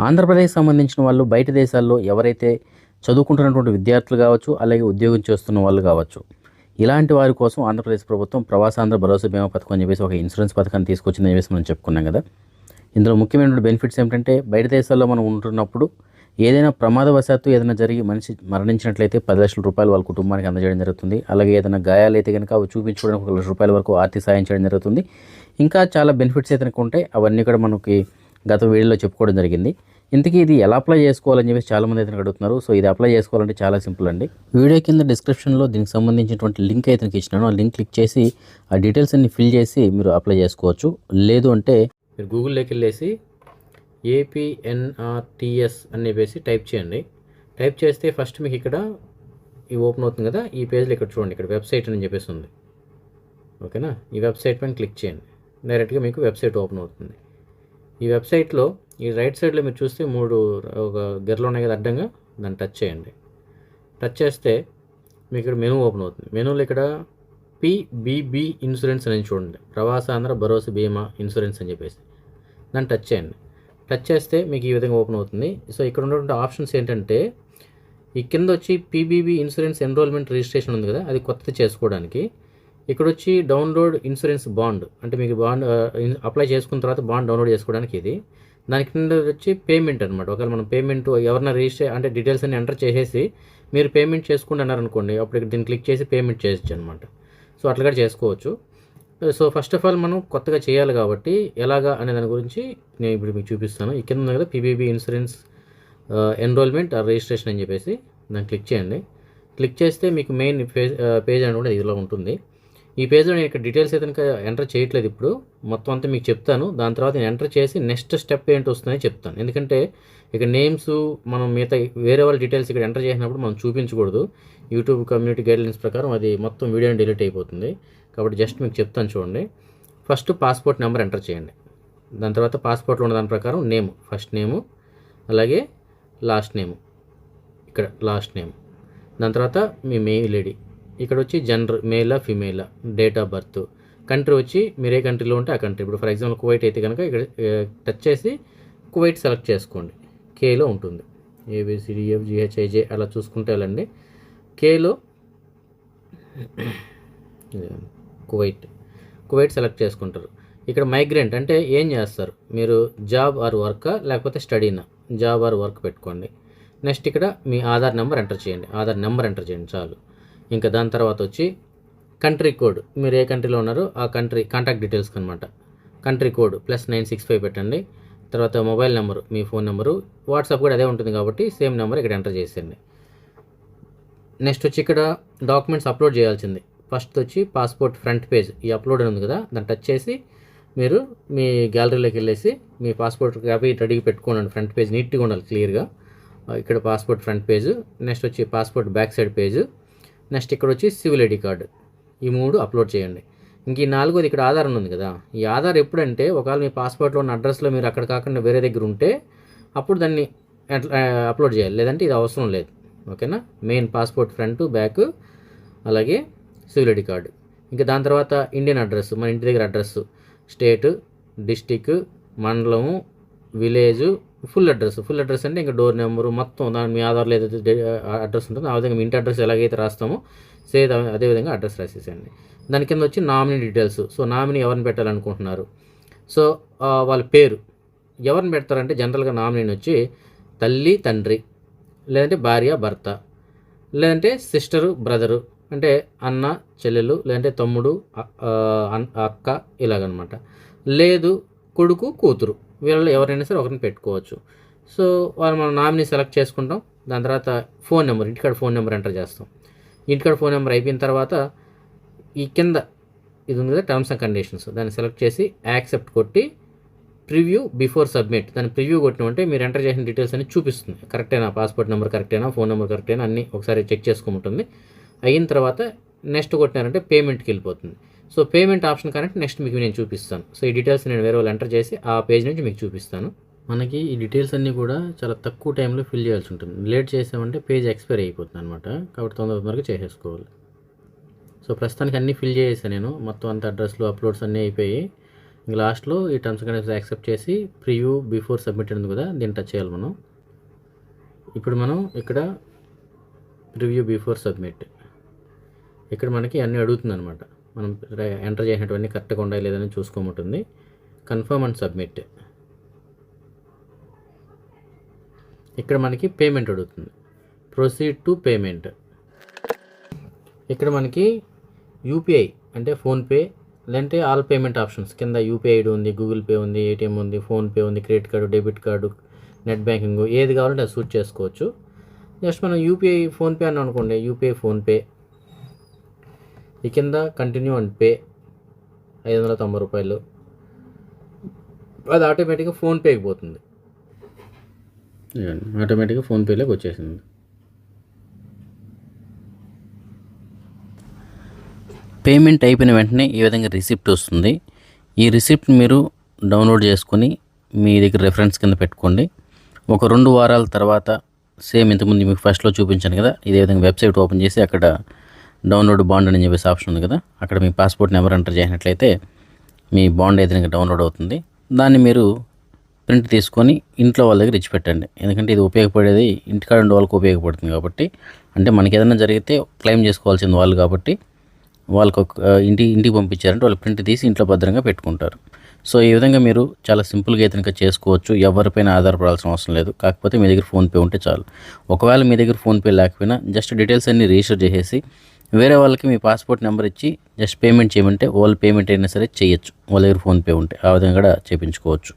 ఆంధ్రప్రదేశ్ సంబంధించిన వాళ్ళు బయట దేశాల్లో ఎవరైతే చదువుకుంటున్నటువంటి విద్యార్థులు కావచ్చు, అలాగే ఉద్యోగం చేస్తున్న వాళ్ళు కావచ్చు, ఇలాంటి వారి కోసం ఆంధ్రప్రదేశ్ ప్రభుత్వం ప్రవాసాంధ్ర భరోసా బీమా పథకం అని చెప్పేసి ఒక ఇన్సూరెన్స్ పథకాన్ని తీసుకొచ్చిందని చెప్పేసి మనం చెప్పుకున్నాం కదా. ఇందులో ముఖ్యమైన బెనిఫిట్స్ ఏమిటంటే, బయట దేశాల్లో మనం ఉంటున్నప్పుడు ఏదైనా ప్రమాదవశాత్తు ఏదైనా జరిగి మనిషి మరణించినట్లయితే 10 లక్షల రూపాయలు వాళ్ళ కుటుంబానికి అందజేయడం జరుగుతుంది. అలాగే ఏదైనా గాయాలైతే కనుక అవి చూపించుకోవడానికి 1 లక్ష రూపాయల వరకు ఆర్థిక సాయం చేయడం జరుగుతుంది. ఇంకా చాలా బెనిఫిట్స్ అయితే ఉంటాయి. అవన్నీ కూడా మనకి గత వీడియోలో చెప్పుకోవడం జరిగింది. ఇంతకీ ఇది ఎలా అప్లై చేసుకోవాలని చెప్పేసి చాలామంది అయితే అడుగుతున్నారు. సో ఇది అప్లై చేసుకోవాలంటే చాలా సింపుల్ అండి. వీడియో కింద డిస్క్రిప్షన్లో దీనికి సంబంధించినటువంటి లింక్ అయితే ఇచ్చినాను. ఆ లింక్ క్లిక్ చేసి ఆ డీటెయిల్స్ అన్ని ఫిల్ చేసి మీరు అప్లై చేసుకోవచ్చు. లేదు అంటే మీరు గూగుల్లోకి వెళ్ళేసి APNRTS అని చెప్పేసి టైప్ చేయండి. టైప్ చేస్తే ఫస్ట్ మీకు ఇక్కడ ఈ ఓపెన్ అవుతుంది కదా, ఈ పేజ్లో ఇక్కడ చూడండి, ఇక్కడ వెబ్సైట్ అని చెప్పేసి ఉంది. ఓకేనా, ఈ వెబ్సైట్ పైన క్లిక్ చేయండి. డైరెక్ట్గా మీకు వెబ్సైట్ ఓపెన్ అవుతుంది. ఈ వెబ్సైట్లో ఈ రైట్ సైడ్లో మీరు చూస్తే 3 ఒక గెర్రలు ఉన్నాయి కదా అడ్డంగా, దాన్ని టచ్ చేయండి. టచ్ చేస్తే మీకు ఇక్కడ మెనూ ఓపెన్ అవుతుంది. మెనూలో ఇక్కడ PBB ఇన్సూరెన్స్ అని చూడండి, ప్రవాసాంధ్ర భరోసా బీమా ఇన్సూరెన్స్ అని చెప్పేసి దాన్ని టచ్ చేయండి. టచ్ చేస్తే మీకు ఈ విధంగా ఓపెన్ అవుతుంది. సో ఇక్కడ ఉన్నటువంటి ఆప్షన్స్ ఏంటంటే, ఈ కింద వచ్చి PBB ఇన్సూరెన్స్ ఎన్రోల్మెంట్ రిజిస్ట్రేషన్ ఉంది కదా, అది కొత్తది చేసుకోవడానికి. ఇక్కడ వచ్చి డౌన్లోడ్ ఇన్సూరెన్స్ బాండ్, అంటే మీకు బాండ్ అప్లై చేసుకున్న తర్వాత బాండ్ డౌన్లోడ్ చేసుకోవడానికి ఇది. దాని కింద వచ్చి పేమెంట్ అనమాట. ఒకవేళ మనం పేమెంట్ ఎవరైనా రిజిస్టర్ అంటే డీటెయిల్స్ అన్ని ఎంటర్ చేసేసి మీరు పేమెంట్ చేసుకుంటున్నారు అనుకోండి, అప్పుడు ఇక్కడ దీన్ని క్లిక్ చేసి పేమెంట్ చేయొచ్చు అనమాట. సో అట్లా కూడా చేసుకోవచ్చు. సో ఫస్ట్ ఆఫ్ ఆల్ మనం కొత్తగా చేయాలి కాబట్టి ఎలాగా అనే దాని గురించి నేను ఇప్పుడు మీకు చూపిస్తాను. ఈ కింద ఉంది కదా PBB ఇన్సూరెన్స్ ఎన్రోల్మెంట్ రిజిస్ట్రేషన్ అని చెప్పేసి దాన్ని క్లిక్ చేయండి. క్లిక్ చేస్తే మీకు మెయిన్ పేజ్ అని కూడా ఇదిలో ఉంటుంది. ఈ పేజ్లో నేను ఇక్కడ డీటెయిల్స్ అయితే కనుక ఎంటర్ చేయట్లేదు. ఇప్పుడు మొత్తం అంతా మీకు చెప్తాను. దాని తర్వాత నేను ఎంటర్ చేసి నెక్స్ట్ స్టెప్ ఏంటి వస్తుందని చెప్తాను. ఎందుకంటే ఇక్కడ నేమ్స్ మనం మిగతా వేరే వాళ్ళ డీటెయిల్స్ ఇక్కడ ఎంటర్ చేసినప్పుడు మనం చూపించకూడదు. యూట్యూబ్ కమ్యూనిటీ గైడ్లైన్స్ ప్రకారం అది మొత్తం వీడియోని డిలీట్ అయిపోతుంది. కాబట్టి జస్ట్ మీకు చెప్తాను చూడండి. ఫస్ట్ పాస్పోర్ట్ నెంబర్ ఎంటర్ చేయండి. దాని తర్వాత పాస్పోర్ట్లో ఉన్న దాని ప్రకారం నేమ్, ఫస్ట్ నేము, అలాగే లాస్ట్ నేము, ఇక్కడ లాస్ట్ నేమ్. దాని తర్వాత మీ మెయిల్ ఐడి, ఇక్కడ వచ్చి జెండర్ మేలా ఫీమేలా, డేట్ ఆఫ్ బర్త్, కంట్రీ వచ్చి మీరు ఏ కంట్రీలో ఉంటే ఆ కంట్రీ. ఇప్పుడు ఫర్ ఎగ్జాంపుల్ కువైట్ అయితే కనుక ఇక్కడ టచ్ చేసి కువైట్ సెలెక్ట్ చేసుకోండి. కేలో ఉంటుంది, ABCDFGHIJ అలా చూసుకుంటే వెళ్ళండి. కేలో కువైట్ సెలెక్ట్ చేసుకుంటారు. ఇక్కడ మైగ్రెంట్ అంటే ఏం చేస్తారు మీరు, జాబ్ ఆర్ వర్క్ లేకపోతే స్టడీనా, జాబ్ ఆర్ వర్క్ పెట్టుకోండి. నెక్స్ట్ ఇక్కడ మీ ఆధార్ నెంబర్ ఎంటర్ చేయండి. ఆధార్ నెంబర్ ఎంటర్ చేయండి చాలు. ఇంకా దాని తర్వాత వచ్చి కంట్రీ కోడ్, మీరు ఏ కంట్రీలో ఉన్నారో ఆ కంట్రీ కాంటాక్ట్ డీటెయిల్స్ అనమాట. కంట్రీ కోడ్ +965 పెట్టండి. తర్వాత మొబైల్ నెంబరు, మీ ఫోన్ నెంబరు, వాట్సాప్ కూడా అదే ఉంటుంది కాబట్టి సేమ్ నెంబర్ ఇక్కడ ఎంటర్ చేసేయండి. నెక్స్ట్ వచ్చి ఇక్కడ డాక్యుమెంట్స్ అప్లోడ్ చేయాల్సింది. ఫస్ట్ వచ్చి పాస్పోర్ట్ ఫ్రంట్ పేజ్, ఈ అప్లోడ్ అని ఉంది కదా, దాన్ని టచ్ చేసి మీరు మీ గ్యాలరీలోకి వెళ్ళేసి మీ పాస్పోర్ట్ కాపీ రెడీగా పెట్టుకోండి. ఫ్రంట్ పేజ్ నీట్గా ఉండాలి, క్లియర్గా. ఇక్కడ పాస్పోర్ట్ ఫ్రంట్ పేజ్, నెక్స్ట్ వచ్చి passport back side page, next ఇక్కడ వచ్చి సివిల్ ఐడి కార్డు, ఈ 3 అప్లోడ్ చేయండి. ఇంక ఈ 4వది ఇక్కడ ఆధార్ ఉంది కదా, ఈ ఆధార్ ఎప్పుడంటే ఒకవేళ మీ పాస్పోర్ట్లో ఉన్న అడ్రస్లో మీరు అక్కడ కాకుండా వేరే దగ్గర ఉంటే అప్పుడు దాన్ని అప్లోడ్ చేయాలి, లేదంటే ఇది అవసరం లేదు. ఓకేనా, మెయిన్ పాస్పోర్ట్ ఫ్రంట్ బ్యాక్, అలాగే సివిల్ ఐడి కార్డు. ఇంకా దాని తర్వాత ఇండియన్ అడ్రస్, మన ఇంటి దగ్గర అడ్రస్, స్టేట్, డిస్టిక్, మండలము, విలేజ్, ఫుల్ అడ్రస్ అంటే ఇంకా డోర్ నెంబరు మొత్తం దాని మీ ఆధార్లో ఏదైతే అడ్రస్ ఉంటుందో ఆ విధంగా మీ ఇంటి అడ్రస్ ఎలాగైతే రాస్తామో అదేవిధంగా అడ్రస్ రాసేసండి. దాని కింద వచ్చి నామినీ డీటెయిల్స్. సో నామినీ ఎవరిని పెట్టాలనుకుంటున్నారు, సో వాళ్ళ పేరు ఎవరిని పెడతారంటే జనరల్గా నామినీ వచ్చి తల్లి తండ్రి, లేదంటే భార్య భర్త, లేదంటే సిస్టరు బ్రదరు, అంటే అన్న చెల్లెలు, లేదంటే తమ్ముడు అక్క, ఇలాగనమాట. లేదు కొడుకు కూతురు, వీళ్ళలో ఎవరైనా సరే ఒకరిని పెట్టుకోవచ్చు. సో మనం నామినీ సెలెక్ట్ చేసుకుంటాం. దాని తర్వాత ఫోన్ నెంబర్, ఇంటికాడ ఫోన్ నెంబర్ ఎంటర్ చేస్తాం. ఇంటికాడ ఫోన్ నెంబర్ అయిపోయిన తర్వాత ఈ కింద ఇది ఉంది కదా టర్మ్స్ అండ్ కండిషన్స్, దాన్ని సెలెక్ట్ చేసి యాక్సెప్ట్ కొట్టి ప్రివ్యూ బిఫోర్ సబ్మిట్, దాన్ని ప్రివ్యూ కొట్టినామంటే మీరు ఎంటర్ చేసిన డీటెయిల్స్ అన్ని చూపిస్తుంది. కరెక్టేనా, పాస్పోర్ట్ నెంబర్ కరెక్టేనా, ఫోన్ నెంబర్ కరెక్టేనా అన్నీ ఒకసారి చెక్ చేసుకోమంటుంది. అయిన తర్వాత నెక్స్ట్ కొట్టినారంటే పేమెంట్కి వెళ్ళిపోతుంది. So payment option correct, next మీకు నేను చూపిస్తాను. సో ఈ డీటెయిల్స్ నేను వేరే వాళ్ళు ఎంటర్ చేసి ఆ పేజ్ నుంచి మీకు చూపిస్తాను. మనకి ఈ డీటెయిల్స్ అన్నీ కూడా చాలా తక్కువ టైంలో ఫిల్ చేయాల్సి ఉంటుంది. లేట్ చేసామంటే పేజ్ ఎక్స్పైర్ అయిపోతుంది అనమాట. కాబట్టి తొందరగా చేసేసుకోవాలి. సో ప్రస్తుతానికి అన్నీ ఫిల్ చేసేసాను నేను, మొత్తం అంత అడ్రస్లు అప్లోడ్స్ అన్నీ అయిపోయి. ఇంక లాస్ట్లో ఈ టర్మ్స్ అండ్ కండిషన్స్ యాక్సెప్ట్ చేసి ప్రివ్యూ బిఫోర్ సబ్మిటెడ్ ఉంది కదా, దీన్ని టచ్ చేయాలి మనం. ఇప్పుడు మనం ఇక్కడ ప్రివ్యూ బిఫోర్ సబ్మిట్, ఇక్కడ మనకి అన్నీ అడుగుతుంది అనమాట. మనం ఎంటర్ చేసినటువంటి కరెక్ట్గా ఉండాలి లేదని చూసుకోమంటుంది. Confirm and submit. ఇక్కడ మనకి పేమెంట్ అడుగుతుంది. Proceed to payment. ఇక్కడ మనకి యూపీఐ అంటే ఫోన్పే లేదంటే ఆల్ పేమెంట్ ఆప్షన్స్ కింద యూపీఐ ఐడి ఉంది, గూగుల్ పే ఉంది, ఏటీఎం ఉంది, ఫోన్పే ఉంది, credit card, debit card, net banking, ఏది కావాలంటే అది సూట్ చేసుకోవచ్చు. జస్ట్ మనం యూపీఐ ఫోన్పే అని అనుకోండి, యూపీఐ ఫోన్పే. ఈ కింద కంటిన్యూ అండ్ పే 590 రూపాయలు, అది ఆటోమేటిక్గా ఫోన్పేకి పోతుంది. ఆటోమేటిక్గా ఫోన్పేలోకి వచ్చేసింది. పేమెంట్ అయిపోయిన వెంటనే ఈ విధంగా రిసిప్ట్ వస్తుంది. ఈ రిసిప్ట్ మీరు డౌన్లోడ్ చేసుకొని మీ దగ్గర రెఫరెన్స్ కింద పెట్టుకోండి. ఒక 2 వారాల తర్వాత సేమ్ ఇంతకుముందు మీకు ఫస్ట్లో చూపించాను కదా, ఇదే విధంగా వెబ్సైట్ ఓపెన్ చేసి అక్కడ డౌన్లోడ్ బాండ్ అని చెప్పేసి ఆప్షన్ ఉంది కదా, అక్కడ మీ పాస్పోర్ట్ నెంబర్ ఎంటర్ చేసినట్లయితే మీ బాండ్ ఏదైనా డౌన్లోడ్ అవుతుంది. దాన్ని మీరు ప్రింట్ తీసుకొని ఇంట్లో వాళ్ళ దగ్గర ఇచ్చిపెట్టండి. ఎందుకంటే ఇది ఉపయోగపడేది ఇంటికాడ ఉండే వాళ్ళకి ఉపయోగపడుతుంది కాబట్టి, అంటే మనకి ఏదైనా జరిగితే క్లెయిమ్ చేసుకోవాల్సింది వాళ్ళు కాబట్టి వాళ్ళకు ఇంటికి పంపించారంటే వాళ్ళు ప్రింట్ తీసి ఇంట్లో భద్రంగా పెట్టుకుంటారు. సో ఈ విధంగా మీరు చాలా సింపుల్గా అయితే చేసుకోవచ్చు. ఎవరిపైన ఆధారపడాల్సిన అవసరం లేదు. కాకపోతే మీ దగ్గర ఫోన్పే ఉంటే చాలు. ఒకవేళ మీ దగ్గర ఫోన్పే లేకపోయినా జస్ట్ డీటెయిల్స్ అన్నీ రిజిస్టర్ చేసేసి వేరే వాళ్ళకి మీ పాస్పోర్ట్ నెంబర్ ఇచ్చి జస్ట్ పేమెంట్ చేయమంటే వాళ్ళు పేమెంట్ అయినా సరే చేయొచ్చు, వాళ్ళ దగ్గర ఫోన్పే ఉంటే ఆ విధంగా కూడా చేయించుకోవచ్చు.